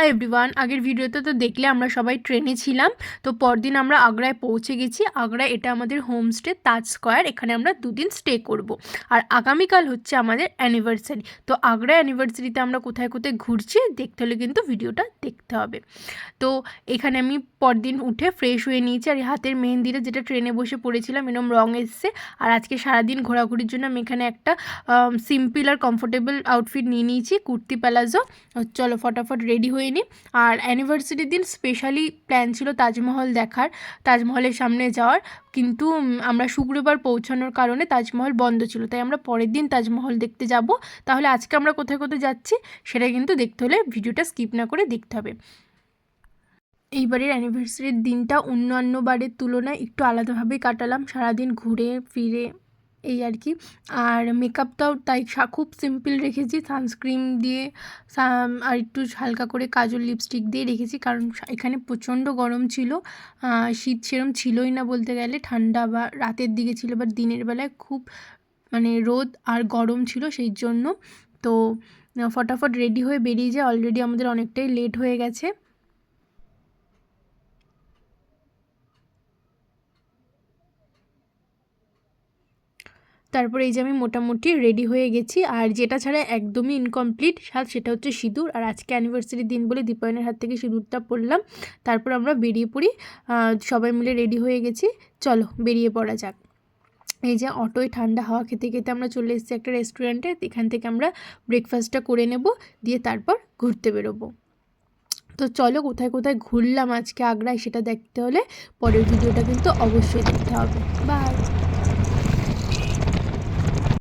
Hi everyone, আগের ভিডিওতে তো দেখলে আমরা সবাই ট্রেনে ছিলাম। তো পরদিন আমরা আগ্রায় পৌঁছে গেছি। আগ্রায় এটা আমাদের হোমস্টে তাজ স্কোয়ার, এখানে আমরা দুদিন স্টে করব। আর আগামীকাল হচ্ছে আমাদের অ্যানিভার্সারি। তো আগ্রা অ্যানিভার্সারিতে আমরা কোথায় কোথায় ঘুরছি দেখতে হলে কিন্তু ভিডিওটা দেখতে হবে। তো এখানে আমি পরদিন উঠে ফ্রেশ হয়ে নিয়েছি, আর হাতের মেহেন্দিটা যেটা ট্রেনে বসে পড়েছিলাম এরম রং এসছে। আর আজকে সারাদিন ঘোরাঘুরির জন্য আমি এখানে একটা সিম্পল আর কমফোর্টেবল আউটফিট নিয়ে নিয়েছি, কুর্তি প্যালাজো। চলো ফটাফট রেডি হয়ে নিই। আর অ্যানিভার্সারির দিন স্পেশালি প্ল্যান ছিল তাজমহল দেখার, তাজমহলের সামনে যাওয়ার, কিন্তু আমরা শুক্রবার পৌঁছানোর কারণে তাজমহল বন্ধ ছিল, তাই আমরা পরের দিন তাজমহল দেখতে যাব। তাহলে আজকে আমরা কোথায় কোথায় যাচ্ছি সেটা কিন্তু দেখতে হলে ভিডিওটা স্কিপ না করে দেখতে হবে। এইবারের অ্যানিভার্সারির দিনটা অন্যান্য বারের তুলনায় একটু আলাদাভাবেই কাটালাম, সারাদিন ঘুরে ফিরে এই আর কি। আর মেকআপটাও তাই খুব সিম্পল রেখেছি, সানস্ক্রিন দিয়ে আর একটু হালকা করে কাজল লিপস্টিক দিয়ে রেখেছি, কারণ এখানে প্রচণ্ড গরম ছিল। শীত সেরম ছিলই না বলতে গেলে, ঠান্ডা বা রাতের দিকে ছিল, বাট দিনের বেলায় খুব মানে রোদ আর গরম ছিল, সেই জন্য। তো ফটাফট রেডি হয়ে বেরিয়ে যায়, অলরেডি আমাদের অনেকটাই লেট হয়ে গেছে। তারপরে এই যে আমি মোটামুটি রেডি হয়ে গেছি, আর যেটা ছাড়া একদমই ইনকমপ্লিট সাজ সেটা হচ্ছে সিঁদুর। আর আজকে অ্যানিভার্সারির দিন বলে দীপায়নের হাত থেকে সিঁদুরটা পরলাম। তারপর আমরা বেরিয়ে পড়ি, সবাই মিলে রেডি হয়ে গেছি, চলো বেরিয়ে পড়া যাক। এই যে অটোয় ঠান্ডা হাওয়া খেতে খেতে আমরা চলে এসেছি একটা রেস্টুরেন্টে, এখান থেকে আমরা ব্রেকফাস্টটা করে নেব, দিয়ে তারপর ঘুরতে বেরোবো। তো চলো কোথায় কোথায় ঘুরলাম আজকে আগ্রায় সেটা দেখতে হলে পরের ভিডিওটা কিন্তু অবশ্যই দেখতে হবে। বাই।